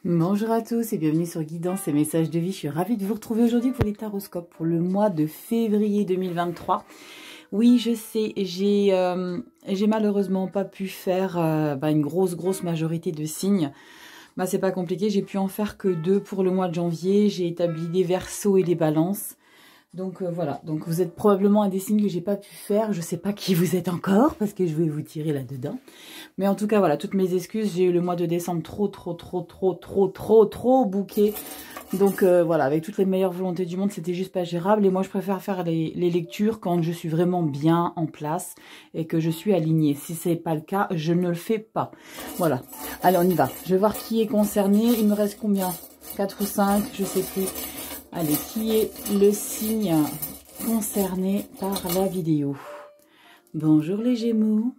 Bonjour à tous et bienvenue sur Guidance et Messages de Vie. Je suis ravie de vous retrouver aujourd'hui pour les taroscopes pour le mois de février 2023. Oui, je sais, j'ai malheureusement pas pu faire une grosse majorité de signes. C'est pas compliqué, j'ai pu en faire que 2 pour le mois de janvier. J'ai établi les Verseaux et les Balances. Donc voilà, donc vous êtes probablement un des signes que j'ai pas pu faire. Je sais pas qui vous êtes encore parce que je vais vous tirer là-dedans. Mais en tout cas, voilà, toutes mes excuses. J'ai eu le mois de décembre trop bouqué. Donc voilà, avec toutes les meilleures volontés du monde, c'était juste pas gérable. Et moi, je préfère faire les lectures quand je suis vraiment bien en place et que je suis alignée. Si c'est pas le cas, je ne le fais pas. Voilà. Allez, on y va. Je vais voir qui est concerné. Il me reste combien? 4 ou 5, je sais plus. Allez, qui est le signe concerné par la vidéo? Bonjour les Gémeaux.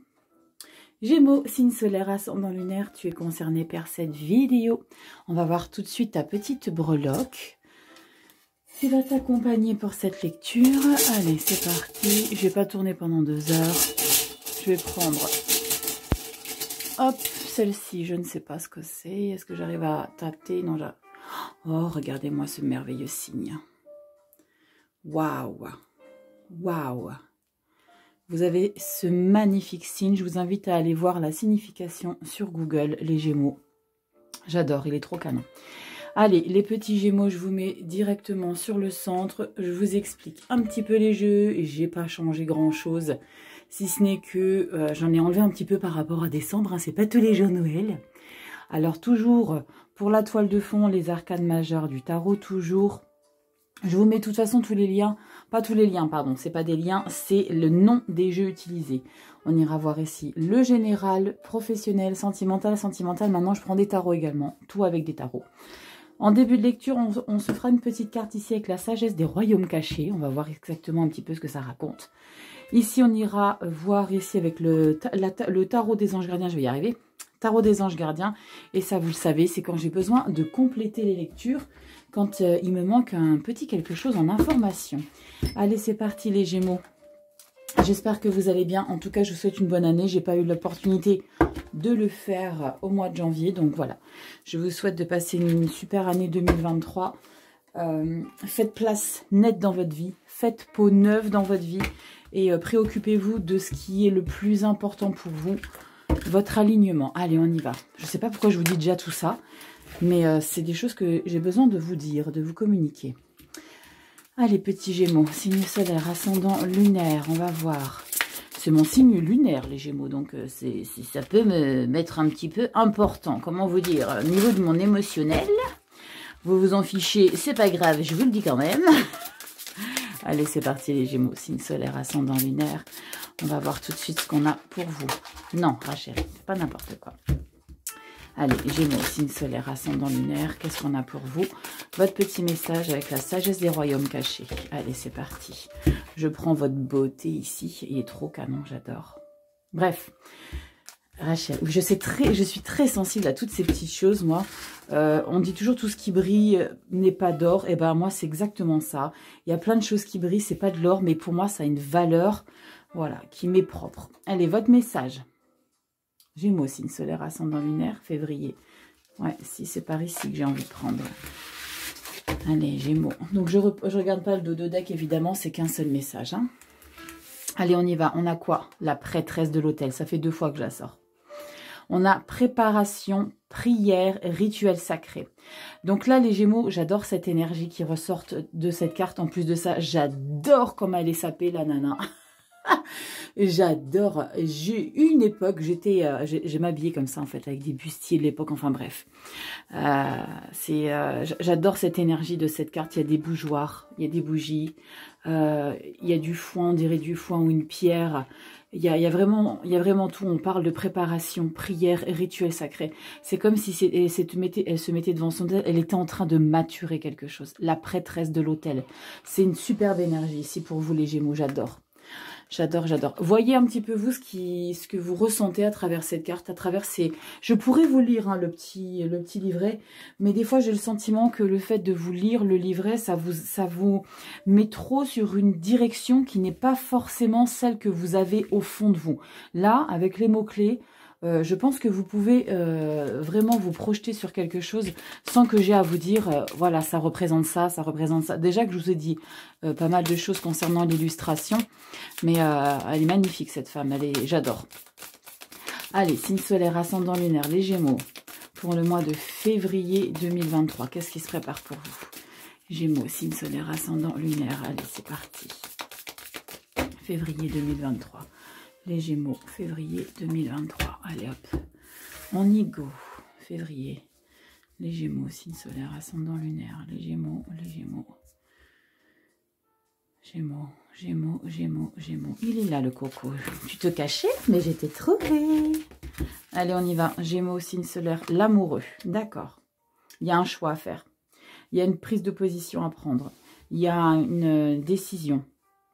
Gémeaux, signe solaire, ascendant lunaire, tu es concerné par cette vidéo. On va voir tout de suite ta petite breloque qui va t'accompagner pour cette lecture. Allez, c'est parti. Je vais pas tourner pendant 2 heures. Je vais prendre, hop, celle-ci. Je ne sais pas ce que c'est. Est-ce que j'arrive à tâter? Non, oh, regardez-moi ce merveilleux signe. Waouh! Waouh! Vous avez ce magnifique signe. Je vous invite à aller voir la signification sur Google, les Gémeaux. J'adore, il est trop canon. Allez, les petits Gémeaux, je vous mets directement sur le centre. Je vous explique un petit peu les jeux. Et j'ai pas changé grand-chose. Si ce n'est que j'en ai enlevé un petit peu par rapport à décembre. Hein, c'est pas tous les jours Noël. Alors toujours, pour la toile de fond, les arcanes majeures du tarot, toujours. Je vous mets de toute façon tous les liens, pas tous les liens, pardon, c'est pas des liens, c'est le nom des jeux utilisés. On ira voir ici le général, professionnel, sentimental. Maintenant, je prends des tarots également, tout avec des tarots. En début de lecture, on se fera une petite carte ici avec la sagesse des royaumes cachés. On va voir exactement un petit peu ce que ça raconte. Ici, on ira voir ici avec le tarot des anges gardiens, je vais y arriver. Tarot des anges gardiens, et ça vous le savez, c'est quand j'ai besoin de compléter les lectures, quand il me manque un petit quelque chose en information. Allez, c'est parti les Gémeaux. J'espère que vous allez bien. En tout cas, je vous souhaite une bonne année. J'ai pas eu l'opportunité de le faire au mois de janvier, donc voilà. Je vous souhaite de passer une super année 2023. Faites place nette dans votre vie, faites peau neuve dans votre vie et préoccupez-vous de ce qui est le plus important pour vous. Votre alignement. Allez, on y va. Je ne sais pas pourquoi je vous dis déjà tout ça, mais c'est des choses que j'ai besoin de vous dire, de vous communiquer. Allez, petits Gémeaux, signe solaire, ascendant lunaire, on va voir. C'est mon signe lunaire, les Gémeaux, donc ça peut me mettre un petit peu important. Comment vous dire? Au niveau de mon émotionnel, vous vous en fichez, c'est pas grave, je vous le dis quand même. Allez, c'est parti les Gémeaux, signe solaire, ascendant lunaire. On va voir tout de suite ce qu'on a pour vous. Non, Rachel, c'est pas n'importe quoi. Allez, Gémeaux, signe solaire, ascendant lunaire. Qu'est-ce qu'on a pour vous? Votre petit message avec la sagesse des royaumes cachés. Allez, c'est parti. Je prends votre beauté ici. Il est trop canon, j'adore. Bref, Rachel, je suis très sensible à toutes ces petites choses, moi. On dit toujours tout ce qui brille n'est pas d'or. Et ben moi, c'est exactement ça. Il y a plein de choses qui brillent, c'est pas de l'or, mais pour moi, ça a une valeur, voilà, qui m'est propre. Allez, votre message. Gémeaux, signe solaire, ascendant lunaire, février. Ouais, si c'est par ici que j'ai envie de prendre. Allez, Gémeaux. Donc, je regarde pas le dos de deck, évidemment, c'est qu'un seul message. Hein. Allez, on y va. On a quoi? La prêtresse de l'autel. Ça fait 2 fois que je la sors. On a préparation, prière, rituel sacré. Donc là, les Gémeaux, j'adore cette énergie qui ressort de cette carte. En plus de ça, j'adore comment elle est sapée, la nana. J'adore. J'ai eu une époque, j'ai m'habillé comme ça en fait, avec des bustiers de l'époque, enfin bref. J'adore cette énergie de cette carte. Il y a des bougeoirs, il y a des bougies, il y a du foin, on dirait du foin ou une pierre. Il y a vraiment tout. On parle de préparation, prière, rituel sacré. C'est comme si elle se mettait devant son tel, elle était en train de maturer quelque chose. La prêtresse de l'autel. C'est une superbe énergie ici pour vous les Gémeaux, j'adore. J'adore, j'adore. Voyez un petit peu vous ce que vous ressentez à travers cette carte, à travers ces... Je pourrais vous lire hein, le petit livret, mais des fois j'ai le sentiment que le fait de vous lire le livret, ça vous met trop sur une direction qui n'est pas forcément celle que vous avez au fond de vous. Là, avec les mots-clés, je pense que vous pouvez vraiment vous projeter sur quelque chose sans que j'ai à vous dire, voilà, ça représente ça, ça représente ça. Déjà que je vous ai dit pas mal de choses concernant l'illustration, mais elle est magnifique cette femme, j'adore. Allez, signe solaire, ascendant lunaire, les Gémeaux, pour le mois de février 2023. Qu'est-ce qui se prépare pour vous? Gémeaux, signe solaire, ascendant lunaire. Allez, c'est parti. Février 2023. Les Gémeaux, février 2023. Allez, hop. On y go. Février. Les Gémeaux, signe solaire, ascendant lunaire. Les Gémeaux, les Gémeaux. Gémeaux, Gémeaux, Gémeaux, Gémeaux. Il est là, le coco. Tu te cachais, mais j'étais trouvée. Allez, on y va. Gémeaux, signe solaire, l'amoureux. D'accord. Il y a un choix à faire. Il y a une prise de position à prendre. Il y a une décision.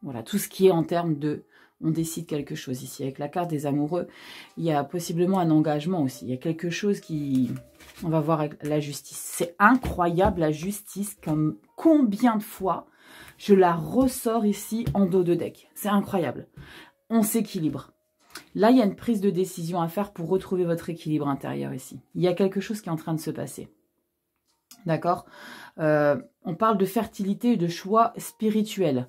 Voilà, tout ce qui est en termes de... On décide quelque chose ici. Avec la carte des amoureux, il y a possiblement un engagement aussi. Il y a quelque chose qui... On va voir avec la justice. C'est incroyable, la justice, comme combien de fois je la ressors ici en dos de deck. C'est incroyable. On s'équilibre. Là, il y a une prise de décision à faire pour retrouver votre équilibre intérieur ici. Il y a quelque chose qui est en train de se passer. D'accord? On parle de fertilité et de choix spirituel.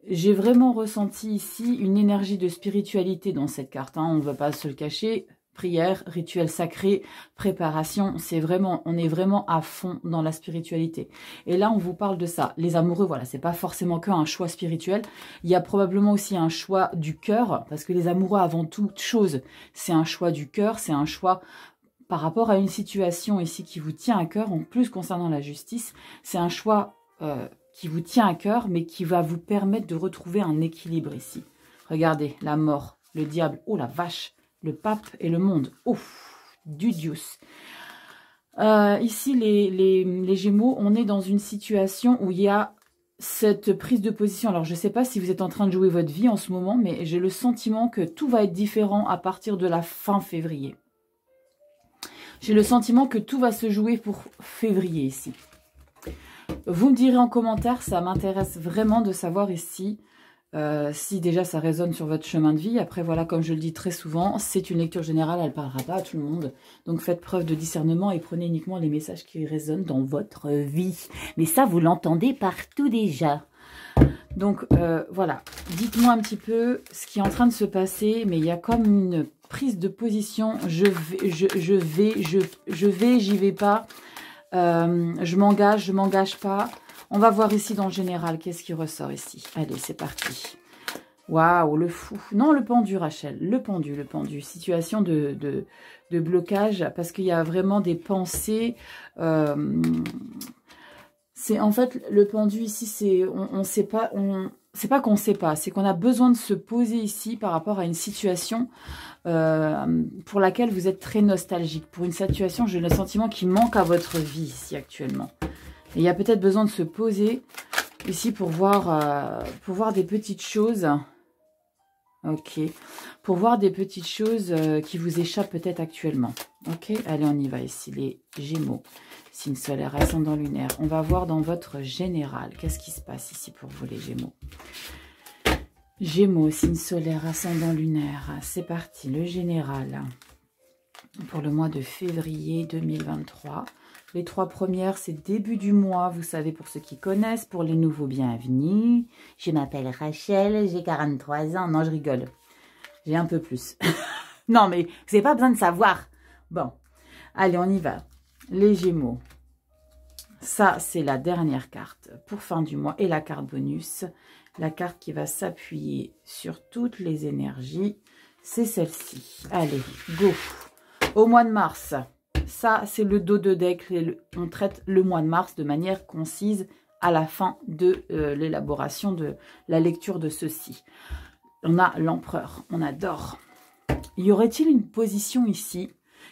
J'ai vraiment ressenti ici une énergie de spiritualité dans cette carte. Hein. On ne va pas se le cacher. Prière, rituel sacré, préparation, c'est vraiment, on est vraiment à fond dans la spiritualité. Et là, on vous parle de ça. Les amoureux, voilà, c'est pas forcément qu'un choix spirituel. Il y a probablement aussi un choix du cœur, parce que les amoureux, avant toute chose, c'est un choix du cœur, c'est un choix par rapport à une situation ici qui vous tient à cœur. En plus, concernant la justice, c'est un choix qui vous tient à cœur, mais qui va vous permettre de retrouver un équilibre ici. Regardez, la mort, le diable, oh la vache, le pape et le monde. Ouf, du Dios. Ici, les Gémeaux, on est dans une situation où il y a cette prise de position. Alors, je ne sais pas si vous êtes en train de jouer votre vie en ce moment, mais j'ai le sentiment que tout va être différent à partir de la fin février. J'ai le sentiment que tout va se jouer pour février ici. Vous me direz en commentaire, ça m'intéresse vraiment de savoir ici si déjà ça résonne sur votre chemin de vie. Après, voilà, comme je le dis très souvent, c'est une lecture générale, elle ne parlera pas à tout le monde. Donc, faites preuve de discernement et prenez uniquement les messages qui résonnent dans votre vie. Mais ça, vous l'entendez partout déjà. Donc, voilà. Dites-moi un petit peu ce qui est en train de se passer, mais il y a comme une prise de position. Je vais, j'y vais pas. Je m'engage pas. On va voir ici dans le général, qu'est-ce qui ressort ici. Allez, c'est parti. Waouh, le fou. Non, le pendu, Rachel. Le pendu. Situation de blocage, parce qu'il y a vraiment des pensées. C'est en fait, le pendu ici, c'est on sait pas, c'est pas qu'on sait pas, c'est qu'on a besoin de se poser ici par rapport à une situation pour laquelle vous êtes très nostalgique. Pour une situation, j'ai le sentiment qu'il manque à votre vie ici actuellement. Et il y a peut-être besoin de se poser ici pour voir des petites choses. Ok. Pour voir des petites choses qui vous échappent peut-être actuellement. Ok. Allez, on y va ici, les Gémeaux. Signe solaire, ascendant lunaire. On va voir dans votre général. Qu'est-ce qui se passe ici pour vous, les Gémeaux? Gémeaux, signe solaire, ascendant lunaire. C'est parti, le général. Pour le mois de février 2023. Les 3 premières, c'est début du mois, vous savez, pour ceux qui connaissent, pour les nouveaux bienvenus. Je m'appelle Rachel, j'ai 43 ans. Non, je rigole. J'ai un peu plus. Non, mais vous n'avez pas besoin de savoir. Bon, allez, on y va. Les Gémeaux. Ça, c'est la dernière carte pour fin du mois. Et la carte bonus, la carte qui va s'appuyer sur toutes les énergies, c'est celle-ci. Allez, go. Au mois de mars. Ça, c'est le dos de deck. On traite le mois de mars de manière concise à la fin de l'élaboration de la lecture de ceci. On a l'empereur, on adore. Y aurait-il une position ici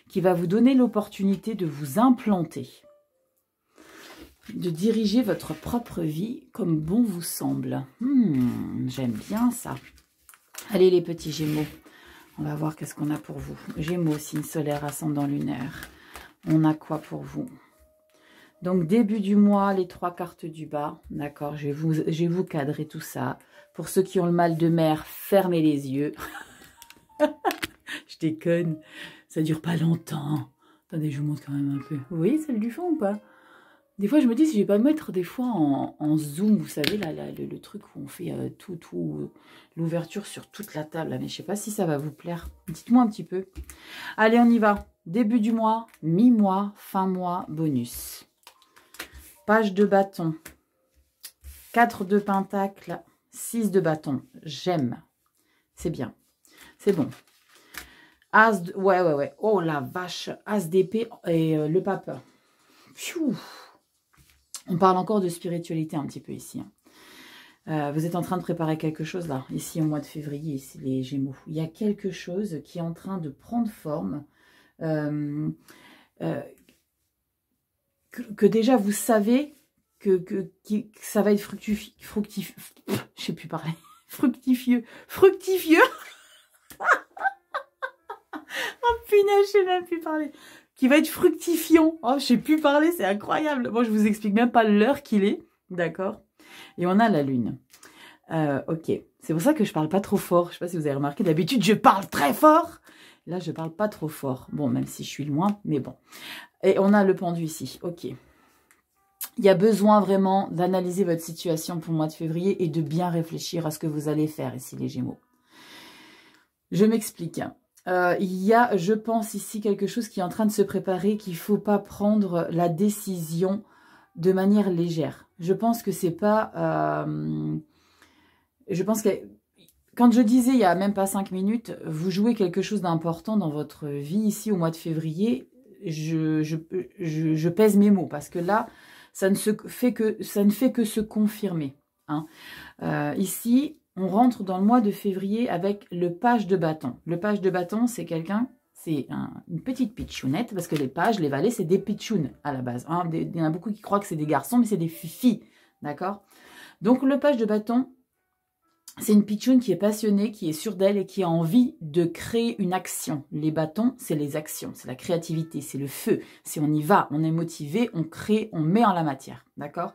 qui va vous donner l'opportunité de vous implanter, de diriger votre propre vie comme bon vous semble? J'aime bien ça. Allez les petits Gémeaux, on va voir qu'est-ce qu'on a pour vous. Gémeaux, signe solaire, ascendant lunaire. On a quoi pour vous? Donc, début du mois, les 3 cartes du bas. D'accord, je vais vous cadrer tout ça. Pour ceux qui ont le mal de mer, fermez les yeux. Je déconne. Ça dure pas longtemps. Attendez, je vous montre quand même un peu. Vous voyez celle du fond ou pas? Des fois, je me dis si je vais pas mettre des fois en zoom, vous savez, là, le truc où on fait l'ouverture sur toute la table. Là, mais je sais pas si ça va vous plaire. Dites-moi un petit peu. Allez, on y va. Début du mois, mi-mois, fin mois, bonus. Page de bâton. 4 de pentacle, 6 de bâton. J'aime. C'est bien. C'est bon. As de... Ouais. Oh la vache. As d'épée et le pape. Pfiou. On parle encore de spiritualité un petit peu ici. Vous êtes en train de préparer quelque chose là, ici au mois de février, ici les Gémeaux. Il y a quelque chose qui est en train de prendre forme. Que déjà vous savez que ça va être fructifieux. Je sais plus parler. Fructifieux. Oh punaise, je sais même plus parler. Qui va être fructifiant. Oh, je sais plus parler, c'est incroyable. Bon, je vous explique même pas l'heure qu'il est. D'accord. Et on a la lune. Ok. C'est pour ça que je parle pas trop fort. Je sais pas si vous avez remarqué. D'habitude, je parle très fort. Là, je parle pas trop fort. Bon, même si je suis loin, mais bon. Et on a le pendu ici. Ok. Il y a besoin vraiment d'analyser votre situation pour le mois de février et de bien réfléchir à ce que vous allez faire ici, les Gémeaux. Je m'explique. Il y a, je pense, ici quelque chose qui est en train de se préparer, qu'il ne faut pas prendre la décision de manière légère. Je pense que c'est pas... je pense que... Quand je disais, il n'y a même pas 5 minutes, vous jouez quelque chose d'important dans votre vie ici au mois de février. Je pèse mes mots parce que là, ça ne fait que se confirmer. Hein. Ici... On rentre dans le mois de février avec le page de bâton. Le page de bâton, c'est quelqu'un, c'est une petite pitchounette, parce que les pages, les valets, c'est des pitchounes à la base. Hein. Il y en a beaucoup qui croient que c'est des garçons, mais c'est des filles, d'accord? Donc le page de bâton, c'est une pitchoune qui est passionnée, qui est sûre d'elle et qui a envie de créer une action. Les bâtons, c'est les actions, c'est la créativité, c'est le feu. Si on y va, on est motivé, on crée, on met en la matière, d'accord?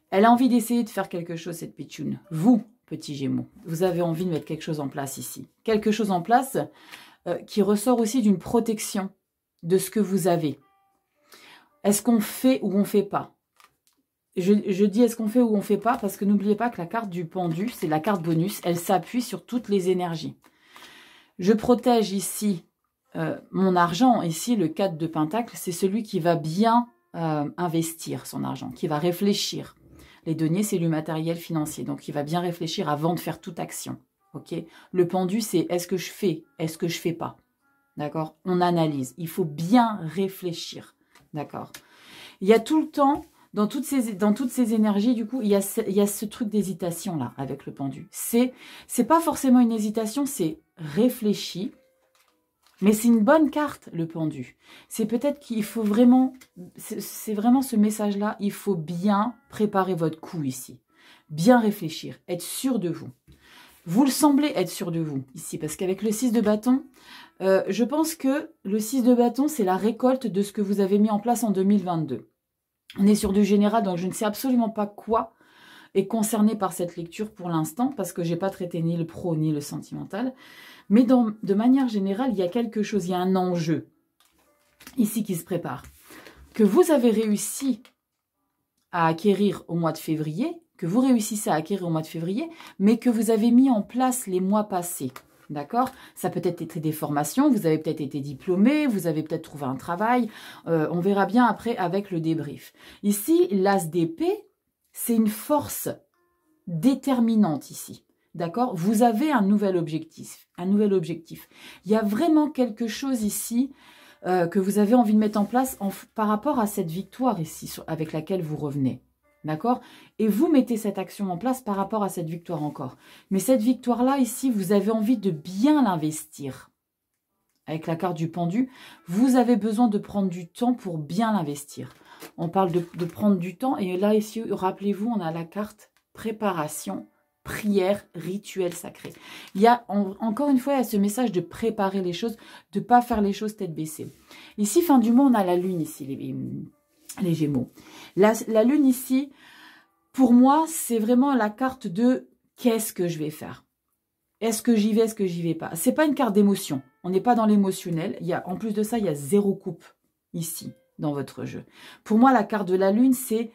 Elle a envie d'essayer de faire quelque chose, cette pitchoune. Vous, petit Gémeaux, vous avez envie de mettre quelque chose en place ici. Quelque chose en place qui ressort aussi d'une protection de ce que vous avez. Est-ce qu'on fait ou on ne fait pas? Je dis est-ce qu'on fait ou on ne fait pas parce que n'oubliez pas que la carte du pendu, c'est la carte bonus, elle s'appuie sur toutes les énergies. Je protège ici mon argent. Ici, le 4 de pentacle, c'est celui qui va bien investir son argent, qui va réfléchir. Les deniers, c'est le matériel financier. Donc, il va bien réfléchir avant de faire toute action. Ok. Le pendu, c'est est-ce que je fais? Est-ce que je fais pas? D'accord. On analyse. Il faut bien réfléchir. D'accord. Il y a tout le temps, dans toutes ces énergies, du coup, il y a ce truc d'hésitation là avec le pendu. C'est pas forcément une hésitation, c'est réfléchi. Mais c'est une bonne carte, le pendu. C'est peut-être qu'il faut vraiment... C'est vraiment ce message-là. Il faut bien préparer votre coup ici. Bien réfléchir. Être sûr de vous. Vous le semblez être sûr de vous ici. Parce qu'avec le 6 de bâton, je pense que le 6 de bâton, c'est la récolte de ce que vous avez mis en place en 2022. On est sur du général, donc je ne sais absolument pas quoi est concerné par cette lecture pour l'instant. Parce que je n'ai pas traité ni le pro ni le sentimental. Mais de manière générale, il y a quelque chose, il y a un enjeu ici qui se prépare. Que vous avez réussi à acquérir au mois de février, que vous réussissez à acquérir au mois de février, mais que vous avez mis en place les mois passés. D'accord? Ça peut être été des formations, vous avez peut-être été diplômé, vous avez peut-être trouvé un travail. On verra bien après avec le débrief. Ici, l'as d'épée, c'est une force déterminante ici. D'accord? Vous avez un nouvel objectif. Il y a vraiment quelque chose ici que vous avez envie de mettre en place par rapport à cette victoire ici avec laquelle vous revenez. D'accord? Et vous mettez cette action en place par rapport à cette victoire encore. Mais cette victoire-là, ici, vous avez envie de bien l'investir. Avec la carte du pendu, vous avez besoin de prendre du temps pour bien l'investir. On parle de prendre du temps. Et là, ici, rappelez-vous, on a la carte préparation, prière, rituel sacré. Il y a, encore une fois, il y a ce message de préparer les choses, de ne pas faire les choses tête baissée. Ici, fin du mois, on a la lune ici, les Gémeaux. La lune ici, pour moi, c'est vraiment la carte de qu'est-ce que je vais faire. Est-ce que j'y vais, est-ce que j'y vais pas? C'est pas une carte d'émotion. On n'est pas dans l'émotionnel. En plus de ça, il y a 0 coupe ici, dans votre jeu. Pour moi, la carte de la lune, c'est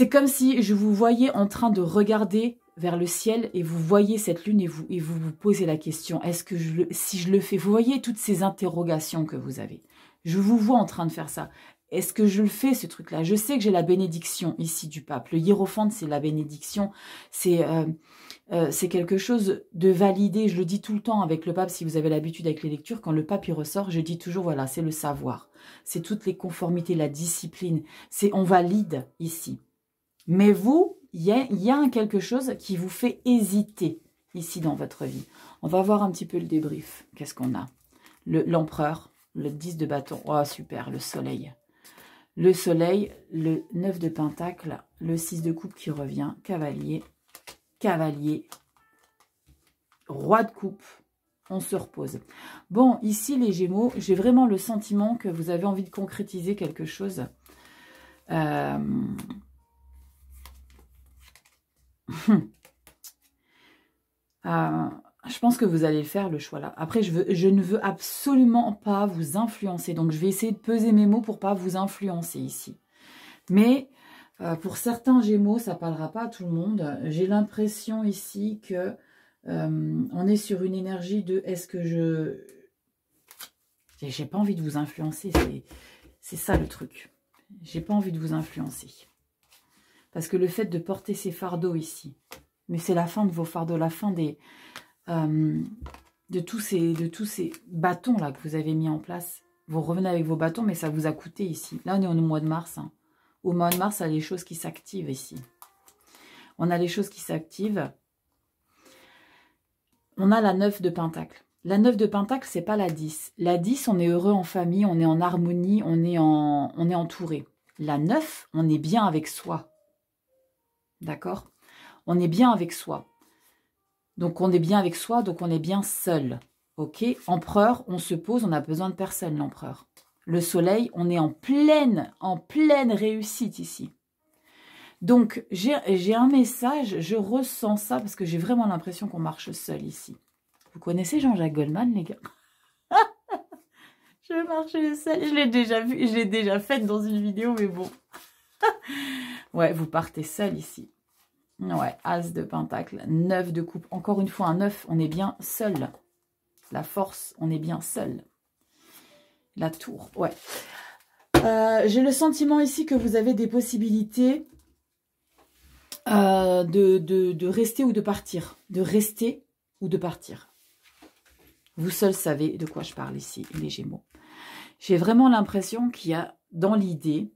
comme si je vous voyais en train de regarder vers le ciel et vous voyez cette lune et vous vous posez la question, est-ce que si je le fais, vous voyez toutes ces interrogations que vous avez. Je vous vois en train de faire ça. Est-ce que je le fais, ce truc-là? Je sais que j'ai la bénédiction ici du pape. Le hiérophante, c'est la bénédiction. C'est quelque chose de validé. Je le dis tout le temps avec le pape, si vous avez l'habitude avec les lectures. Quand le pape y ressort, je dis toujours, voilà, c'est le savoir. C'est toutes les conformités, la discipline. On valide ici. Mais vous, il y a quelque chose qui vous fait hésiter ici dans votre vie. On va voir un petit peu le débrief. Qu'est-ce qu'on a? L'empereur, le 10 de bâton. Oh, super, le soleil. Le soleil, le 9 de pentacle, le 6 de coupe qui revient, cavalier, cavalier, roi de coupe. On se repose. Bon, ici, les Gémeaux, j'ai vraiment le sentiment que vous avez envie de concrétiser quelque chose. Je pense que vous allez le faire, le choix là. Après, je ne veux absolument pas vous influencer. Donc, je vais essayer de peser mes mots pour pas vous influencer ici. Mais pour certains Gémeaux, ça ne parlera pas à tout le monde. J'ai l'impression ici que on est sur une énergie de est-ce que je... J'ai pas envie de vous influencer. C'est ça le truc. J'ai pas envie de vous influencer. Parce que le fait de porter ces fardeaux ici, mais c'est la fin de vos fardeaux, la fin des... de tous ces bâtons là que vous avez mis en place. Vous revenez avec vos bâtons, mais ça vous a coûté ici. Là, on est au mois de mars. Hein. Au mois de mars, il y a les choses qui s'activent ici. On a les choses qui s'activent. On a la 9 de pentacle. La 9 de pentacle, c'est pas la 10. La 10, on est heureux en famille, on est en harmonie, on est entouré. La 9, on est bien avec soi. D'accord? On est bien avec soi. Donc, on est bien avec soi, donc on est bien seul. Ok? Empereur, on se pose, on n'a besoin de personne, l'empereur. Le soleil, on est en pleine réussite ici. Donc, j'ai un message, je ressens ça, parce que j'ai vraiment l'impression qu'on marche seul ici. Vous connaissez Jean-Jacques Goldman, les gars? Je marche seul, je l'ai déjà vu, je l'ai déjà fait dans une vidéo, mais bon. Ouais, vous partez seul ici. Ouais, As de pentacle, 9 de coupe. Encore une fois, un 9, on est bien seul. La force, on est bien seul. La tour, ouais. J'ai le sentiment ici que vous avez des possibilités de rester ou de partir. De rester ou de partir. Vous seuls savez de quoi je parle ici, les Gémeaux. J'ai vraiment l'impression qu'il y a dans l'idée...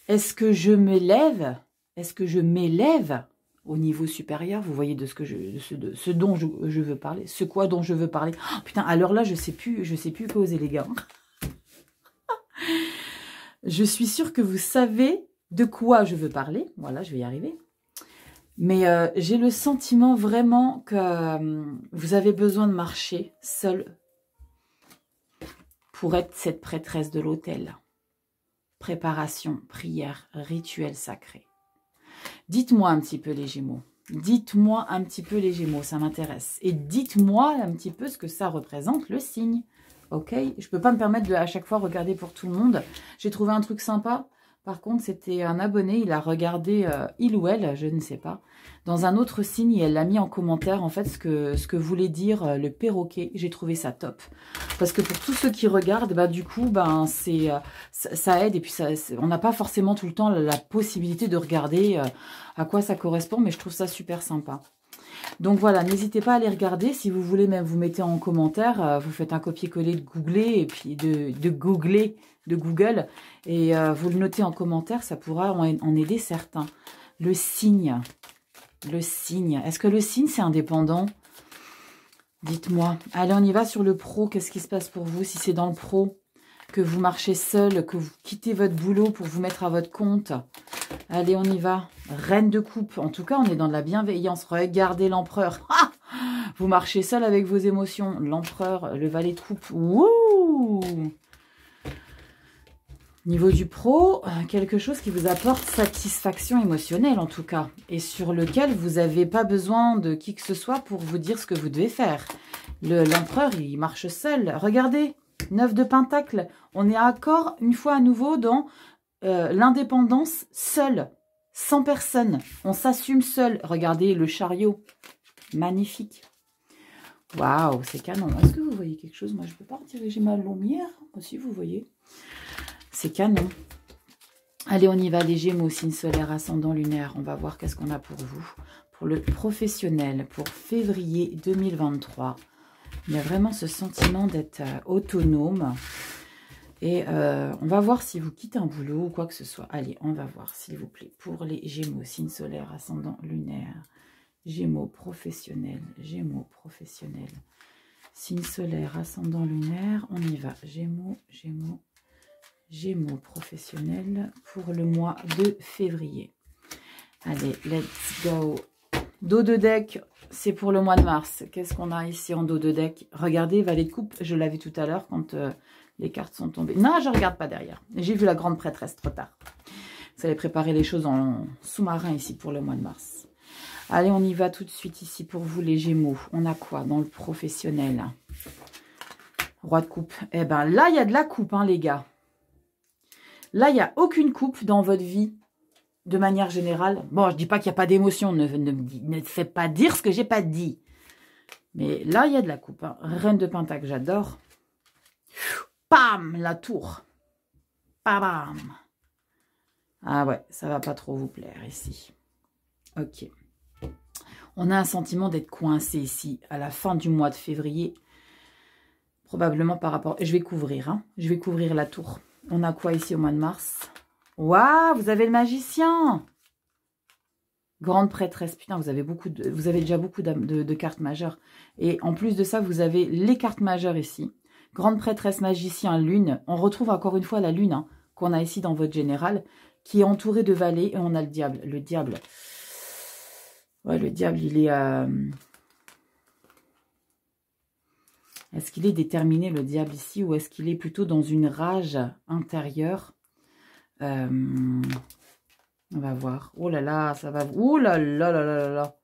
est-ce que je m'élève? Est-ce que je m'élève au niveau supérieur? Vous voyez de ce dont je veux parler. Ce quoi dont je veux parler. Oh, putain, alors là, je sais plus poser, les gars. Je suis sûre que vous savez de quoi je veux parler. Voilà, je vais y arriver. Mais j'ai le sentiment vraiment que vous avez besoin de marcher seul pour être cette prêtresse de l'autel. Préparation, prière, rituel sacré. Dites-moi un petit peu les Gémeaux. Dites-moi un petit peu les Gémeaux, ça m'intéresse. Et dites-moi un petit peu ce que ça représente, le signe. Ok? Je ne peux pas me permettre de à chaque fois regarder pour tout le monde. J'ai trouvé un truc sympa. Par contre, c'était un abonné, il a regardé, il ou elle, je ne sais pas, dans un autre signe, et elle l'a mis en commentaire, en fait, ce que voulait dire le perroquet. J'ai trouvé ça top. Parce que pour tous ceux qui regardent, bah, du coup, ben, ça aide, et puis on n'a pas forcément tout le temps la possibilité de regarder à quoi ça correspond, mais je trouve ça super sympa. Donc voilà, n'hésitez pas à aller regarder. Si vous voulez même vous mettez en commentaire, vous faites un copier-coller de Google et puis de Google et vous le notez en commentaire, ça pourra en aider certains. Le signe. Le signe. Est-ce que le signe c'est indépendant? Dites-moi. Allez, on y va sur le pro. Qu'est-ce qui se passe pour vous si c'est dans le pro? Que vous marchez seul, que vous quittez votre boulot pour vous mettre à votre compte. Allez, on y va. Reine de coupe. En tout cas, on est dans de la bienveillance. Regardez l'empereur. Ah, vous marchez seul avec vos émotions. L'empereur, le valet de coupe. Wouh! Niveau du pro, quelque chose qui vous apporte satisfaction émotionnelle en tout cas. Et sur lequel vous n'avez pas besoin de qui que ce soit pour vous dire ce que vous devez faire. L'empereur, il marche seul. Regardez, 9 de Pentacle. On est encore une fois à nouveau dans l'indépendance seule. Sans personne. On s'assume seul. Regardez le chariot. Magnifique. Waouh, c'est canon. Est-ce que vous voyez quelque chose? Moi, je ne peux pas rediriger ma lumière. Aussi, vous voyez. C'est canon. Allez, on y va, les Gémeaux, signe solaire, ascendant lunaire. On va voir qu'est-ce qu'on a pour vous. Pour le professionnel, pour février 2023. Il y a vraiment ce sentiment d'être autonome. Et on va voir si vous quittez un boulot ou quoi que ce soit. Allez, on va voir, s'il vous plaît. Pour les Gémeaux, signe solaire, ascendant lunaire. Gémeaux professionnel, Gémeaux professionnel. Signe solaire, ascendant lunaire. On y va. Gémeaux, Gémeaux. Gémeaux professionnels pour le mois de février. Allez, let's go. Dos de deck, c'est pour le mois de mars. Qu'est-ce qu'on a ici en dos de deck? Regardez, valet de coupe, je l'avais tout à l'heure quand les cartes sont tombées. Non, je ne regarde pas derrière. J'ai vu la grande prêtresse trop tard. Vous allez préparer les choses en sous-marin ici pour le mois de mars. Allez, on y va tout de suite ici pour vous les Gémeaux. On a quoi dans le professionnel? Roi de coupe. Eh bien là, il y a de la coupe, hein, les gars. Là, il n'y a aucune coupe dans votre vie, de manière générale. Bon, je ne dis pas qu'il n'y a pas d'émotion. Ne fais pas dire ce que j'ai pas dit. Mais là, il y a de la coupe. Hein. Reine de Pentacle, j'adore. Pam, la tour. Pam. Ah ouais, ça va pas trop vous plaire ici. Ok. On a un sentiment d'être coincé ici, à la fin du mois de février. Probablement par rapport... Je vais couvrir, hein. Je vais couvrir la tour. On a quoi ici au mois de mars? Waouh, vous avez le magicien. Grande prêtresse. Putain, vous avez déjà beaucoup de cartes majeures. Et en plus de ça, vous avez les cartes majeures ici. Grande prêtresse, magicien, lune. On retrouve encore une fois la lune hein, qu'on a ici dans votre général, qui est entourée de valets. Et on a le diable. Le diable. Ouais, le diable, il est... Est-ce qu'il est déterminé, le diable, ici, ou est-ce qu'il est plutôt dans une rage intérieure? On va voir. Oh là là, ça va... Oh là là là là là là.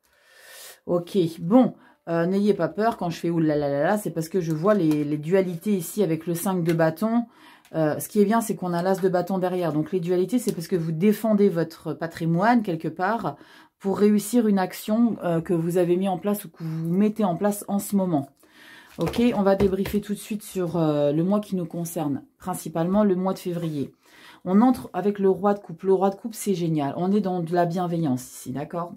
Ok, bon, n'ayez pas peur quand je fais oh là là là là, c'est parce que je vois les dualités ici avec le 5 de bâton. Ce qui est bien, c'est qu'on a l'as de bâton derrière. Donc, les dualités, c'est parce que vous défendez votre patrimoine, quelque part, pour réussir une action que vous avez mis en place ou que vous mettez en place en ce moment. Ok, on va débriefer tout de suite sur le mois qui nous concerne, principalement le mois de février. On entre avec le roi de coupe. Le roi de coupe, c'est génial. On est dans de la bienveillance ici, d'accord?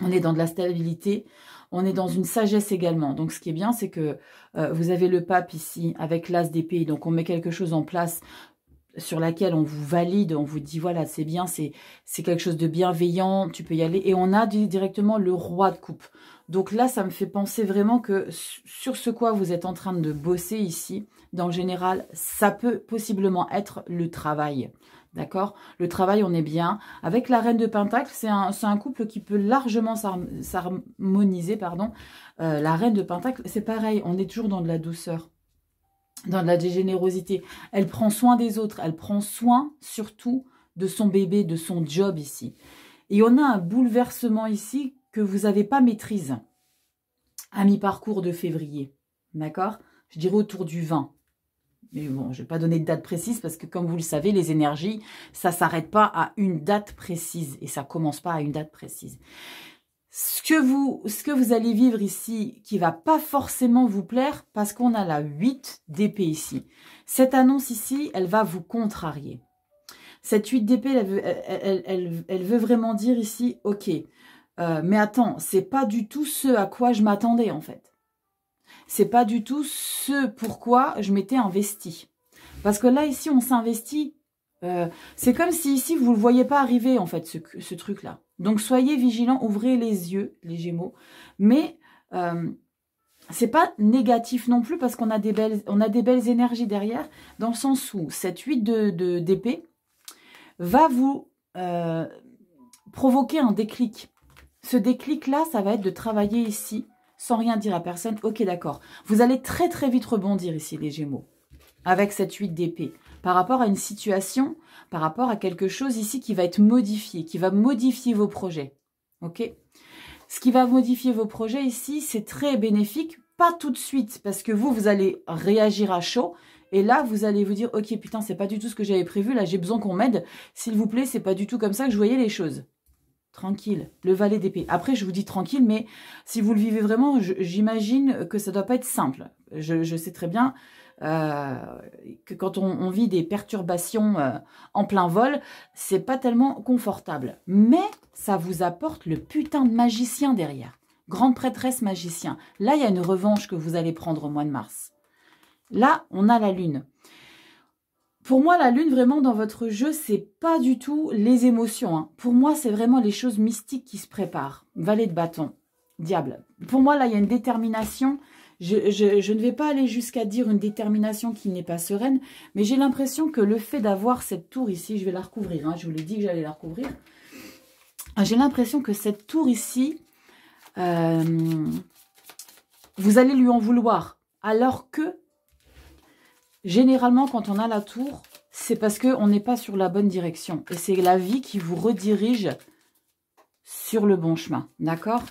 On est dans de la stabilité. On est dans une sagesse également. Donc, ce qui est bien, c'est que vous avez le pape ici avec l'as d'épée. Donc, on met quelque chose en place sur laquelle on vous valide, on vous dit, voilà, c'est bien, c'est quelque chose de bienveillant, tu peux y aller. Et on a directement le roi de coupe. Donc là, ça me fait penser vraiment que sur ce quoi vous êtes en train de bosser ici, dans le général, ça peut possiblement être le travail. D'accord? Le travail, on est bien. Avec la reine de Pentacle, c'est un couple qui peut largement s'harmoniser, pardon. La reine de Pentacle, c'est pareil, on est toujours dans de la douceur, dans de la générosité. Elle prend soin des autres, elle prend soin surtout de son bébé, de son job ici. Et on a un bouleversement ici que vous n'avez pas maîtrise à mi-parcours de février. D'accord? Je dirais autour du 20. Mais bon, je ne vais pas donner de date précise parce que comme vous le savez, les énergies, ça ne s'arrête pas à une date précise et ça ne commence pas à une date précise. Ce que vous allez vivre ici qui ne va pas forcément vous plaire parce qu'on a la 8 d'épée ici. Cette annonce ici, elle va vous contrarier. Cette 8 d'épée, elle veut vraiment dire ici, ok, mais attends, c'est pas du tout ce à quoi je m'attendais en fait. C'est pas du tout ce pourquoi je m'étais investi. Parce que là, ici, on s'investit. C'est comme si ici, vous ne le voyez pas arriver, en fait, ce truc-là. Donc, soyez vigilants, ouvrez les yeux, les Gémeaux. Mais c'est pas négatif non plus parce qu'on a des belles énergies derrière, dans le sens où cette 8 d'épée va vous provoquer un déclic. Ce déclic-là, ça va être de travailler ici, sans rien dire à personne. Ok, d'accord. Vous allez très très vite rebondir ici, les Gémeaux. avec cette 8 d'épée, par rapport à une situation, par rapport à quelque chose ici qui va être modifié, qui va modifier vos projets. Ok? Ce qui va modifier vos projets ici, c'est très bénéfique, pas tout de suite, parce que vous allez réagir à chaud, et là, vous allez vous dire, ok, putain, c'est pas du tout ce que j'avais prévu, là, j'ai besoin qu'on m'aide, s'il vous plaît, c'est pas du tout comme ça que je voyais les choses. Tranquille, le valet d'épée. Après, je vous dis tranquille, mais si vous le vivez vraiment, j'imagine que ça doit pas être simple. Je sais très bien que quand on vit des perturbations en plein vol, c'est pas tellement confortable. Mais ça vous apporte le putain de magicien derrière. Grande prêtresse magicien. Là, il y a une revanche que vous allez prendre au mois de mars. Là, on a la lune. Pour moi, la lune, vraiment, dans votre jeu, c'est pas du tout les émotions. Hein. Pour moi, c'est vraiment les choses mystiques qui se préparent. Valet de bâton, diable. Pour moi, là, il y a une détermination. Je ne vais pas aller jusqu'à dire une détermination qui n'est pas sereine, mais j'ai l'impression que le fait d'avoir cette tour ici, je vais la recouvrir, hein, je vous l'ai dit que j'allais la recouvrir. J'ai l'impression que cette tour ici, vous allez lui en vouloir. Alors que, généralement, quand on a la tour, c'est parce qu'on n'est pas sur la bonne direction. Et c'est la vie qui vous redirige sur le bon chemin. D'accord?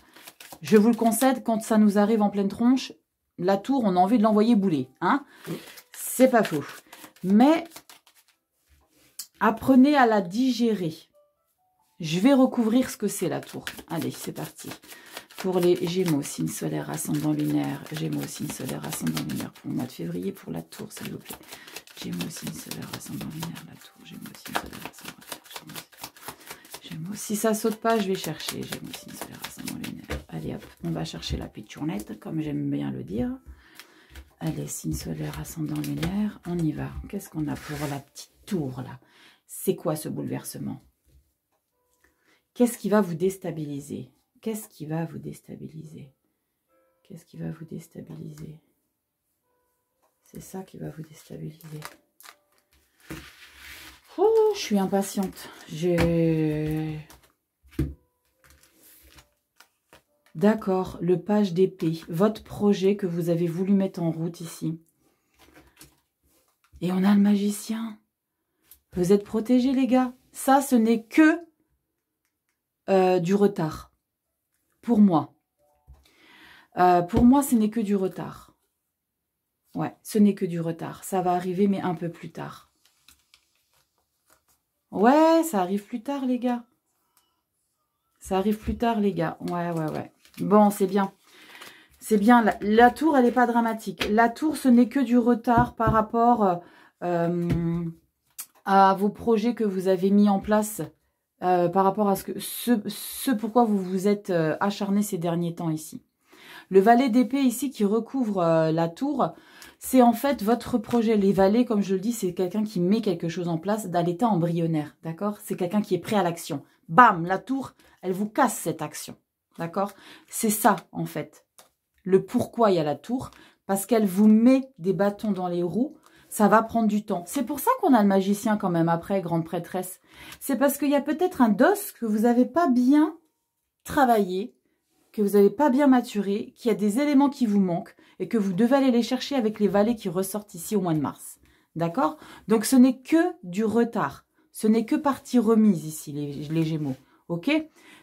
Je vous le concède, quand ça nous arrive en pleine tronche, la tour, on a envie de l'envoyer bouler. Hein? C'est pas faux. Mais apprenez à la digérer. Je vais recouvrir ce que c'est la tour. Allez, c'est parti. Pour les Gémeaux, signe solaire, ascendant lunaire. Gémeaux, signe solaire, ascendant lunaire. Pour le mois de février, pour la tour, s'il vous plaît. Gémeaux, signe solaire, ascendant lunaire, la tour. Gémeaux, signe solaire, ascendant lunaire. Gémeaux. Si ça saute pas, je vais chercher. Gémeaux, signe solaire, ascendant lunaire. Allez, hop, on va chercher la pitchounette, comme j'aime bien le dire. Allez, signe solaire, ascendant lunaire. On y va. Qu'est-ce qu'on a pour la petite tour, là? C'est quoi ce bouleversement? Qu'est-ce qui va vous déstabiliser? Qu'est-ce qui va vous déstabiliser? Qu'est-ce qui va vous déstabiliser? C'est ça qui va vous déstabiliser. Oh, je suis impatiente. D'accord, le page d'épée. Votre projet que vous avez voulu mettre en route ici. Et on a le magicien. Vous êtes protégés, les gars. Ça, ce n'est que du retard. Pour moi. Pour moi, ce n'est que du retard. Ouais, ce n'est que du retard. Ça va arriver, mais un peu plus tard. Ouais, ça arrive plus tard, les gars. Ça arrive plus tard, les gars. Ouais, ouais, ouais. Bon, c'est bien. C'est bien. La tour, elle n'est pas dramatique. La tour, ce n'est que du retard par rapport à vos projets que vous avez mis en place. Par rapport à ce pourquoi vous vous êtes acharné ces derniers temps ici. Le valet d'épée ici qui recouvre la tour, c'est en fait votre projet. Les valets, comme je le dis, c'est quelqu'un qui met quelque chose en place dans l'état embryonnaire, d'accord? C'est quelqu'un qui est prêt à l'action. Bam, la tour, elle vous casse cette action, d'accord? C'est ça, en fait. Le pourquoi il y a la tour, parce qu'elle vous met des bâtons dans les roues. Ça va prendre du temps. C'est pour ça qu'on a le magicien quand même après, grande prêtresse. C'est parce qu'il y a peut-être un dos que vous n'avez pas bien travaillé, que vous n'avez pas bien maturé, qu'il y a des éléments qui vous manquent et que vous devez aller les chercher avec les valets qui ressortent ici au mois de mars. D'accord? Donc ce n'est que du retard. Ce n'est que partie remise ici, les Gémeaux. Ok?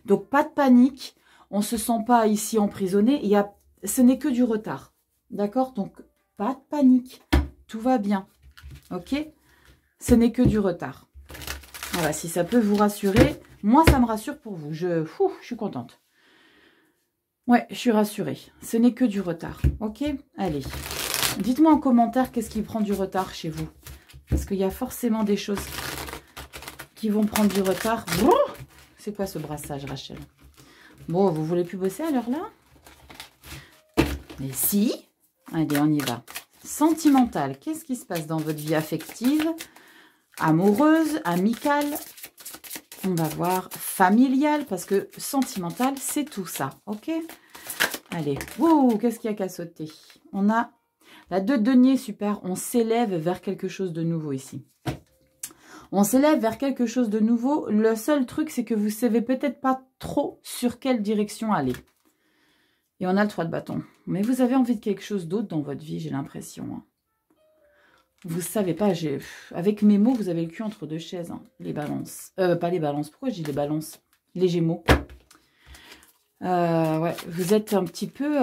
Donc pas de panique. On ne se sent pas ici emprisonné. Ce n'est que du retard. D'accord? Donc pas de panique. Tout va bien, ok? Ce n'est que du retard. Voilà, si ça peut vous rassurer, moi ça me rassure pour vous. Je suis contente. Ouais, je suis rassurée. Ce n'est que du retard, ok? Allez, dites-moi en commentaire qu'est-ce qui prend du retard chez vous. Parce qu'il y a forcément des choses qui vont prendre du retard. C'est quoi ce brassage, Rachel? Bon, vous voulez plus bosser à l'heure là? Mais si. Allez, on y va. Sentimental, qu'est-ce qui se passe dans votre vie affective, amoureuse, amicale? On va voir familiale, parce que sentimental, c'est tout ça, ok? Allez, wow, qu'est-ce qu'il y a qu'à sauter? On a la 2 de denier, super, on s'élève vers quelque chose de nouveau ici. On s'élève vers quelque chose de nouveau. Le seul truc, c'est que vous ne savez peut-être pas trop sur quelle direction aller. Et on a le 3 de bâton. Mais vous avez envie de quelque chose d'autre dans votre vie, j'ai l'impression. Hein. Vous savez pas, avec mes mots, vous avez le cul entre deux chaises, hein, les balances. Pas les balances, pourquoi je dis les balances? Les gémeaux. Ouais, vous êtes un petit peu...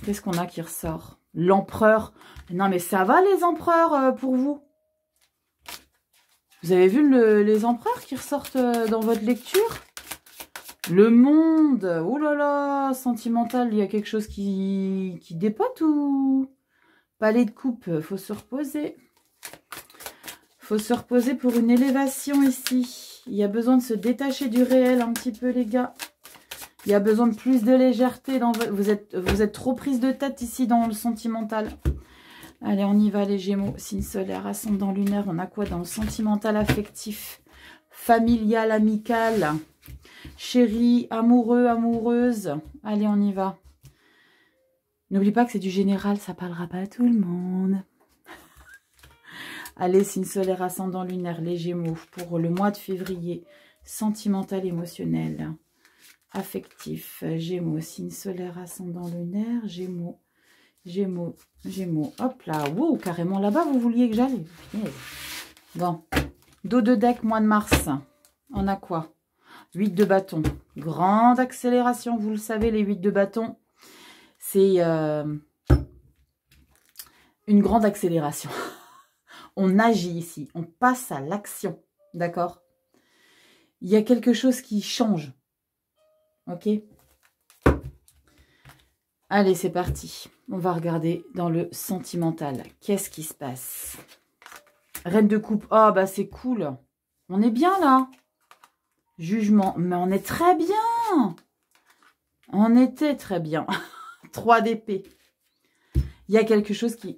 Qu'est-ce qu'on a qui ressort? L'empereur. Non, mais ça va, les empereurs, pour vous? Vous avez vu les empereurs qui ressortent dans votre lecture? Le monde. Oh là là, sentimental, il y a quelque chose qui dépote ou... Palais de coupe, faut se reposer. Faut se reposer pour une élévation ici. Il y a besoin de se détacher du réel un petit peu, les gars. Il y a besoin de plus de légèreté. Vous êtes trop prise de tête ici dans le sentimental. Allez, on y va, les Gémeaux. Signe solaire, ascendant lunaire. On a quoi dans le sentimental affectif? Familial, amical. Chéri, amoureux, amoureuse. Allez, on y va. N'oublie pas que c'est du général, ça parlera pas à tout le monde. Allez, signe solaire, ascendant lunaire, les Gémeaux, pour le mois de février. Sentimental, émotionnel, affectif. Gémeaux, signe solaire, ascendant lunaire, Gémeaux, Gémeaux, Gémeaux. Hop là, wow, carrément là-bas, vous vouliez que j'aille. Bon, dos de deck, mois de mars. On a quoi? 8 de bâton. Grande accélération, vous le savez, les 8 de bâton. C'est une grande accélération. On agit ici, on passe à l'action, d'accord? Il y a quelque chose qui change, ok? Allez, c'est parti. On va regarder dans le sentimental. Qu'est-ce qui se passe? Reine de coupe, oh bah c'est cool. On est bien là. Jugement, mais on est très bien. On était très bien. 3 d'épée. Il y a quelque chose qui...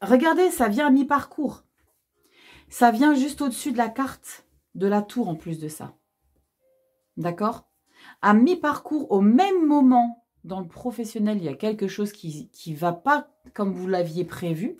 Regardez, ça vient à mi-parcours. Ça vient juste au-dessus de la carte de la tour en plus de ça. D'accord? À mi-parcours, au même moment, dans le professionnel, il y a quelque chose qui ne va pas comme vous l'aviez prévu.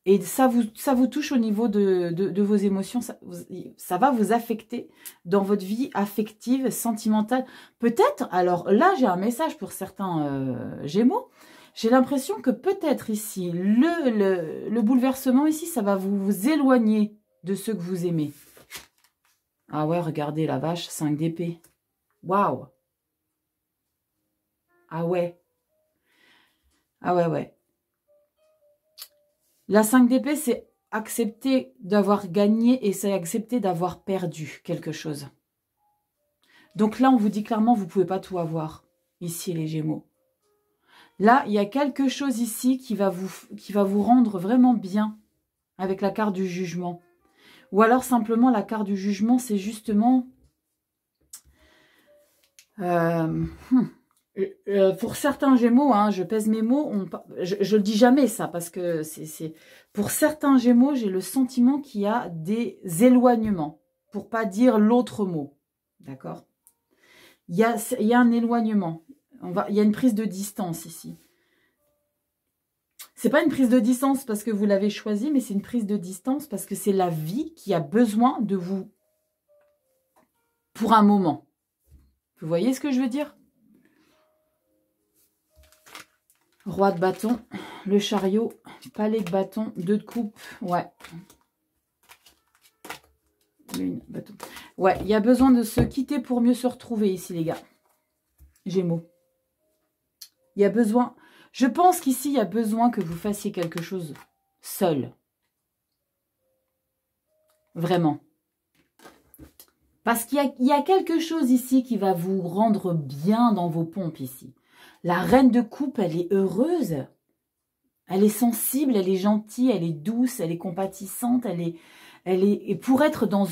Et ça vous touche au niveau de vos émotions. Ça va vous affecter dans votre vie affective, sentimentale. Peut-être, alors là, j'ai un message pour certains Gémeaux. J'ai l'impression que peut-être ici, le bouleversement ici, ça va vous éloigner de ceux que vous aimez. Ah ouais, regardez la vache, 5 d'épée. Waouh! Ah ouais. Ah ouais, ouais. La 5 d'épée, c'est accepter d'avoir gagné et c'est accepter d'avoir perdu quelque chose. Donc là, on vous dit clairement, vous ne pouvez pas tout avoir. Ici, les Gémeaux. Là, il y a quelque chose ici qui va vous rendre vraiment bien avec la carte du jugement. Ou alors, simplement, la carte du jugement, c'est justement... pour certains Gémeaux, hein, je pèse mes mots, je le dis jamais ça, parce que c'est pour certains Gémeaux, j'ai le sentiment qu'il y a des éloignements, pour pas dire l'autre mot, d'accord? Il y a un éloignement, il y a une prise de distance ici. C'est pas une prise de distance parce que vous l'avez choisi, mais c'est une prise de distance parce que c'est la vie qui a besoin de vous pour un moment. Vous voyez ce que je veux dire? Roi de bâton, le chariot, palais de bâton, 2 de coupe, ouais. Lune, bâton. Ouais, il y a besoin de se quitter pour mieux se retrouver ici, les gars. Gémeaux. Il y a besoin... Je pense qu'ici, il y a besoin que vous fassiez quelque chose seul. Vraiment. Parce qu'il y a quelque chose ici qui va vous rendre bien dans vos pompes ici. La reine de coupe, elle est heureuse. Elle est sensible, elle est gentille, elle est douce, elle est compatissante, et pour être dans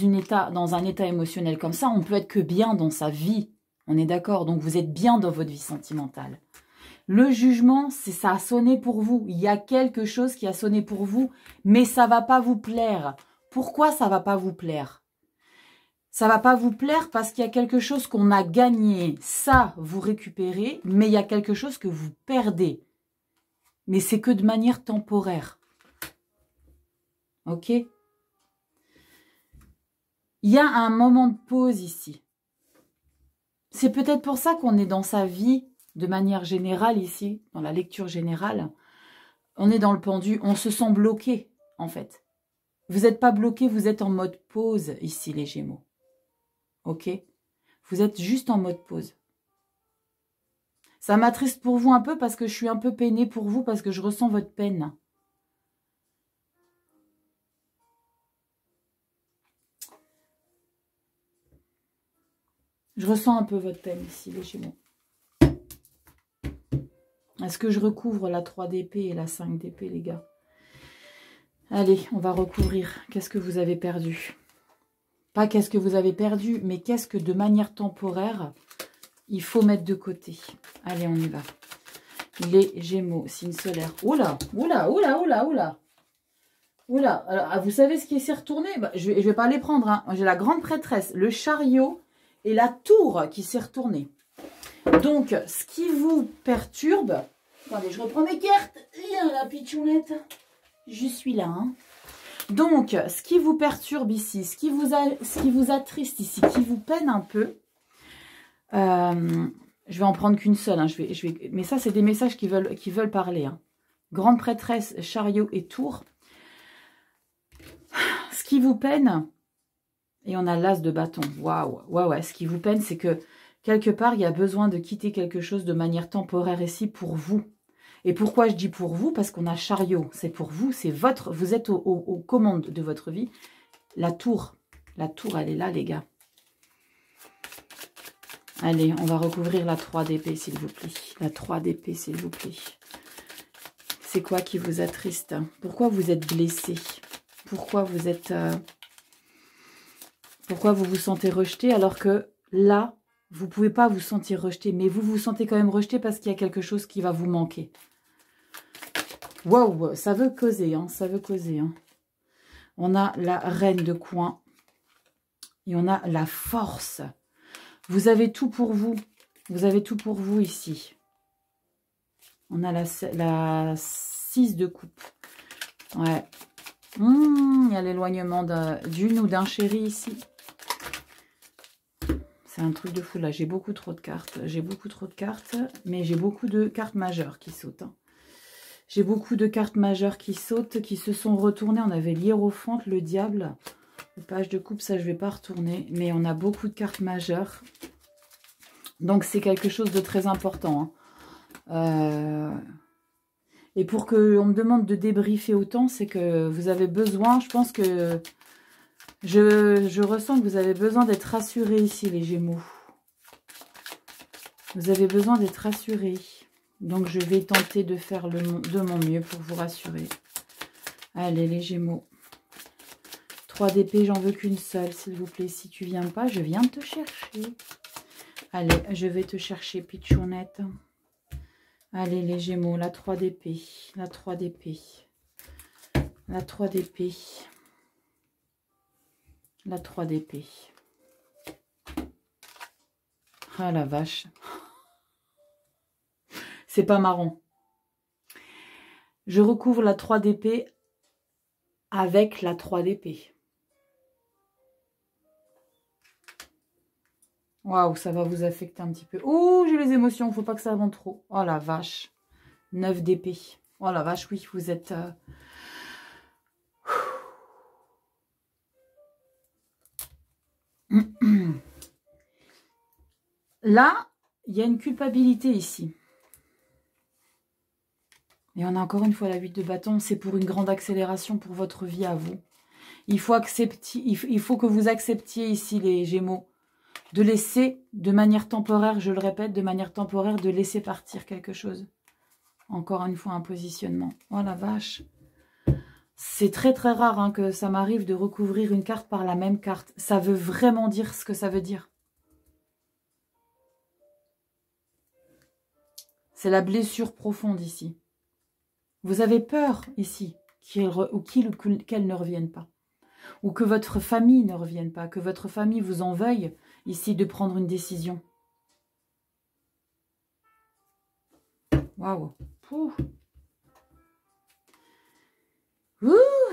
un état émotionnel comme ça, on peut être que bien dans sa vie. On est d'accord? Donc vous êtes bien dans votre vie sentimentale. Le jugement, ça a sonné pour vous. Il y a quelque chose qui a sonné pour vous, mais ça ne va pas vous plaire. Pourquoi ça ne va pas vous plaire? Ça ne va pas vous plaire parce qu'il y a quelque chose qu'on a gagné. Ça, vous récupérez, mais il y a quelque chose que vous perdez. Mais c'est que de manière temporaire. Ok? Il y a un moment de pause ici. C'est peut-être pour ça qu'on est dans sa vie, de manière générale ici, dans la lecture générale. On est dans le pendu, on se sent bloqué, en fait. Vous n'êtes pas bloqué, vous êtes en mode pause, ici, les Gémeaux. Ok? Vous êtes juste en mode pause. Ça m'attriste pour vous un peu parce que je suis un peu peinée pour vous, parce que je ressens votre peine. Je ressens un peu votre peine ici, les Gémeaux. Est-ce que je recouvre la 3 d'épée et la 5 d'épée, les gars? Allez, on va recouvrir. Qu'est-ce que vous avez perdu? Pas qu'est-ce que vous avez perdu, mais qu'est-ce que de manière temporaire, il faut mettre de côté. Allez, on y va. Les Gémeaux, signe solaire. Oula, oula, oula, oula, oula. Oula, alors, vous savez ce qui s'est retourné? Bah, je vais pas les prendre. Hein. J'ai la grande prêtresse, le chariot et la tour qui s'est retournée. Donc, ce qui vous perturbe... Attendez, je reprends mes cartes. La pitchounette. Je suis là. Hein. Donc, ce qui vous perturbe ici, ce qui vous attriste ici, qui vous peine un peu... je vais en prendre qu'une seule. Hein. Mais ça, c'est des messages qui veulent parler. Hein. Grande prêtresse, chariot et tour. Ce qui vous peine... Et on a l'as de bâton. Waouh. Ouais. Ce qui vous peine, c'est que quelque part, il y a besoin de quitter quelque chose de manière temporaire ici pour vous. Et pourquoi je dis pour vous? Parce qu'on a chariot. C'est pour vous. C'est votre. Vous êtes aux commandes de votre vie. La tour. La tour, elle est là, les gars. Allez, on va recouvrir la 3 d'épée, s'il vous plaît. La 3 d'épée, s'il vous plaît. C'est quoi qui vous attriste? Pourquoi vous êtes blessé? Pourquoi vous êtes... Pourquoi vous vous sentez rejeté alors que là, vous ne pouvez pas vous sentir rejeté, mais vous vous sentez quand même rejeté parce qu'il y a quelque chose qui va vous manquer. Wow, ça veut causer, hein, ça veut causer. Hein. On a la reine de coin et on a la force. Vous avez tout pour vous. Vous avez tout pour vous ici. On a la 6 de coupe. Ouais. Il y a l'éloignement d'une ou d'un chéri ici. C'est un truc de fou là, j'ai beaucoup trop de cartes. J'ai beaucoup trop de cartes, mais j'ai beaucoup de cartes majeures qui sautent. Hein. J'ai beaucoup de cartes majeures qui sautent, qui se sont retournées. On avait l'hiérophante, le diable, le page de coupe, ça je ne vais pas retourner. Mais on a beaucoup de cartes majeures. Donc c'est quelque chose de très important. Hein. Et pour qu'on me demande de débriefer autant, c'est que vous avez besoin, je pense que... Je ressens que vous avez besoin d'être rassurés ici, les Gémeaux. Vous avez besoin d'être rassurés. Donc, je vais tenter de faire de mon mieux pour vous rassurer. Allez, les Gémeaux. 3 d'épée, j'en veux qu'une seule, s'il vous plaît. Si tu viens pas, je viens te chercher. Allez, je vais te chercher, pitchounette. Allez, les Gémeaux, la 3 d'épée. La 3 d'épée. La 3 d'épée. La 3 d'épée. Ah la vache. C'est pas marrant. Je recouvre la 3 d'épée avec la 3 d'épée. Waouh, ça va vous affecter un petit peu. Oh, j'ai les émotions, faut pas que ça avance trop. Oh la vache. 9 d'épée. Oh la vache, oui, vous êtes... Là, il y a une culpabilité ici. Et on a encore une fois la 8 de bâton. C'est pour une grande accélération pour votre vie à vous. Il faut que vous acceptiez ici, les Gémeaux, de laisser, de manière temporaire, je le répète, de manière temporaire, de laisser partir quelque chose. Encore une fois, un positionnement. Oh la vache. C'est très très rare hein, que ça m'arrive de recouvrir une carte par la même carte. Ça veut vraiment dire ce que ça veut dire. C'est la blessure profonde ici. Vous avez peur ici qu'elle ne revienne pas. Ou que votre famille ne revienne pas. Que votre famille vous en veuille ici de prendre une décision. Waouh.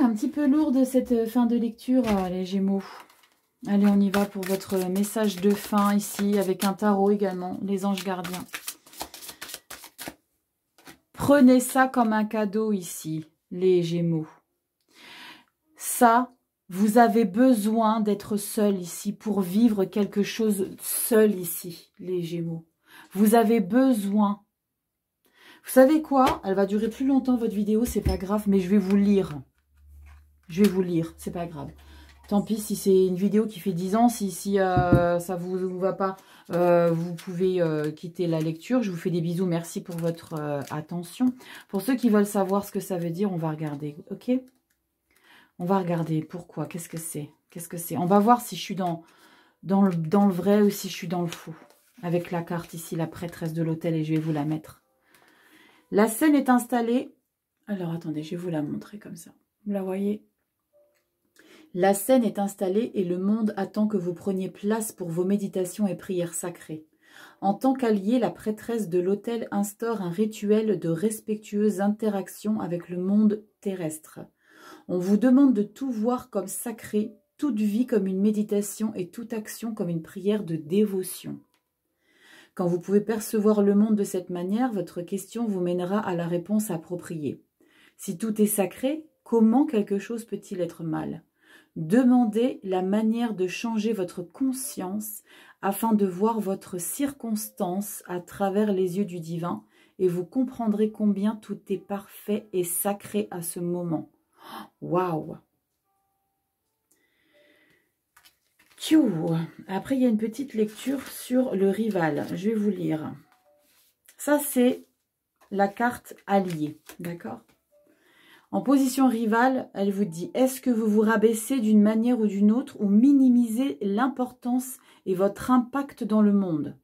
Un petit peu lourde cette fin de lecture, les Gémeaux. Allez, on y va pour votre message de fin ici, avec un tarot également, les anges gardiens. Prenez ça comme un cadeau ici, les Gémeaux. Ça, vous avez besoin d'être seul ici pour vivre quelque chose seul ici, les Gémeaux. Vous avez besoin. Vous savez quoi? Elle va durer plus longtemps votre vidéo, c'est pas grave, mais je vais vous lire. Je vais vous lire, c'est pas grave. Tant pis si c'est une vidéo qui fait 10 ans, si ça vous va pas, vous pouvez quitter la lecture. Je vous fais des bisous, merci pour votre attention. Pour ceux qui veulent savoir ce que ça veut dire, on va regarder, ok? On va regarder, pourquoi, qu'est-ce que c'est? Qu'est-ce que c'est? On va voir si je suis dans le vrai ou si je suis dans le faux. Avec la carte ici, la prêtresse de l'autel, et je vais vous la mettre. La scène est installée. Alors, attendez, je vais vous la montrer comme ça. Vous la voyez? La scène est installée et le monde attend que vous preniez place pour vos méditations et prières sacrées. En tant qu'allié, la prêtresse de l'autel instaure un rituel de respectueuse interaction avec le monde terrestre. On vous demande de tout voir comme sacré, toute vie comme une méditation et toute action comme une prière de dévotion. Quand vous pouvez percevoir le monde de cette manière, votre question vous mènera à la réponse appropriée. Si tout est sacré, comment quelque chose peut-il être mal ? Demandez la manière de changer votre conscience afin de voir votre circonstance à travers les yeux du divin et vous comprendrez combien tout est parfait et sacré à ce moment. Waouh! Après, il y a une petite lecture sur le rival. Je vais vous lire. Ça, c'est la carte alliée, d'accord? En position rivale, elle vous dit, est-ce que vous vous rabaissez d'une manière ou d'une autre ou minimisez l'importance et votre impact dans le monde?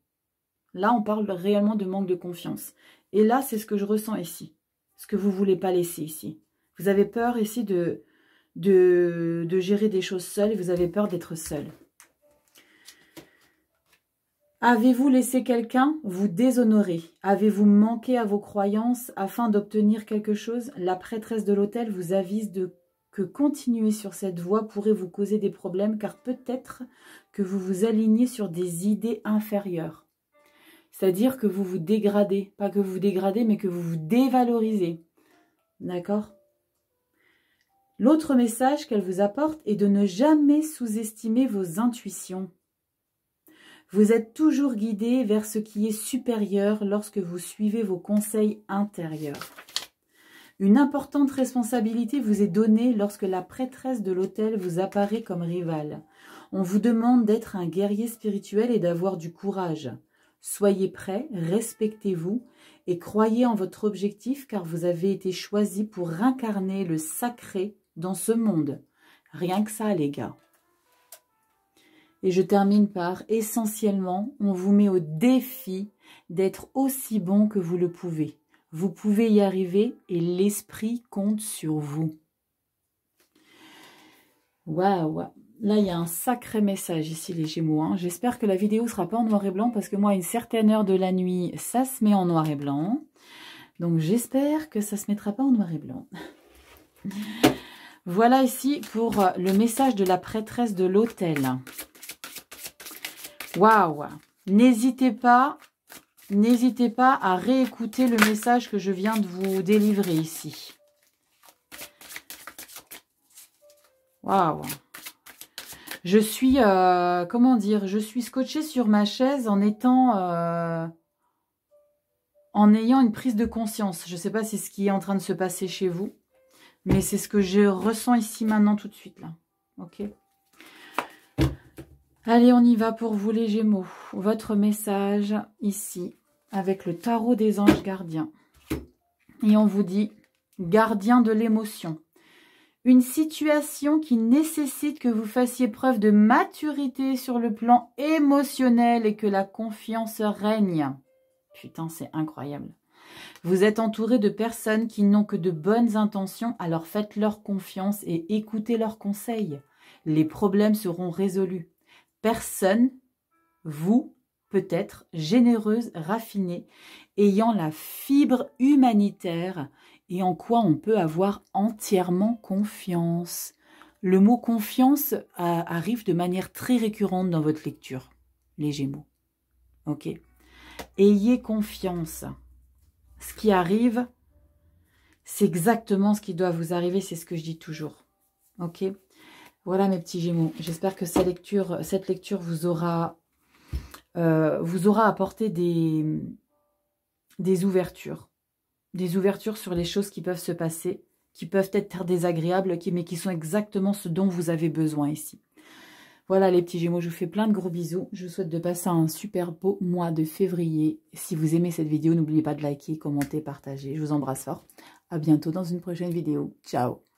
Là, on parle réellement de manque de confiance. Et là, c'est ce que je ressens ici. Ce que vous ne voulez pas laisser ici. Vous avez peur ici de gérer des choses seul et vous avez peur d'être seul. Avez-vous laissé quelqu'un vous déshonorer? Avez-vous manqué à vos croyances afin d'obtenir quelque chose? La prêtresse de l'autel vous avise que continuer sur cette voie pourrait vous causer des problèmes car peut-être que vous vous alignez sur des idées inférieures. C'est-à-dire que vous vous dégradez. Pas que vous vous dégradez, mais que vous vous dévalorisez. D'accord? L'autre message qu'elle vous apporte est de ne jamais sous-estimer vos intuitions. Vous êtes toujours guidé vers ce qui est supérieur lorsque vous suivez vos conseils intérieurs. Une importante responsabilité vous est donnée lorsque la prêtresse de l'autel vous apparaît comme rivale. On vous demande d'être un guerrier spirituel et d'avoir du courage. Soyez prêts, respectez-vous et croyez en votre objectif car vous avez été choisi pour incarner le sacré dans ce monde. Rien que ça, les gars. Et je termine par, essentiellement, on vous met au défi d'être aussi bon que vous le pouvez. Vous pouvez y arriver et l'esprit compte sur vous. Waouh! Là, il y a un sacré message ici, les Gémeaux. Hein. J'espère que la vidéo ne sera pas en noir et blanc parce que moi, à une certaine heure de la nuit, ça se met en noir et blanc. Donc, j'espère que ça ne se mettra pas en noir et blanc. Voilà ici pour le message de la prêtresse de l'autel. Waouh! N'hésitez pas à réécouter le message que je viens de vous délivrer ici. Waouh! Je suis, comment dire, je suis scotchée sur ma chaise en ayant une prise de conscience. Je ne sais pas si c'est ce qui est en train de se passer chez vous, mais c'est ce que je ressens ici maintenant tout de suite là. Ok? Allez, on y va pour vous les Gémeaux. Votre message ici avec le tarot des anges gardiens. Et on vous dit, gardien de l'émotion. Une situation qui nécessite que vous fassiez preuve de maturité sur le plan émotionnel et que la confiance règne. Putain, c'est incroyable. Vous êtes entouré de personnes qui n'ont que de bonnes intentions, alors faites-leur confiance et écoutez leurs conseils. Les problèmes seront résolus. Personne, vous, peut-être, généreuse, raffinée, ayant la fibre humanitaire et en quoi on peut avoir entièrement confiance. Le mot confiance arrive de manière très récurrente dans votre lecture, les Gémeaux. Ok. Ayez confiance. Ce qui arrive C'est exactement ce qui doit vous arriver, c'est ce que je dis toujours. Ok? Voilà mes petits Gémeaux. J'espère que cette lecture vous aura apporté des ouvertures. Des ouvertures sur les choses qui peuvent se passer, qui peuvent être désagréables, mais qui sont exactement ce dont vous avez besoin ici. Voilà les petits Gémeaux, je vous fais plein de gros bisous. Je vous souhaite de passer un super beau mois de février. Si vous aimez cette vidéo, n'oubliez pas de liker, commenter, partager. Je vous embrasse fort. À bientôt dans une prochaine vidéo. Ciao.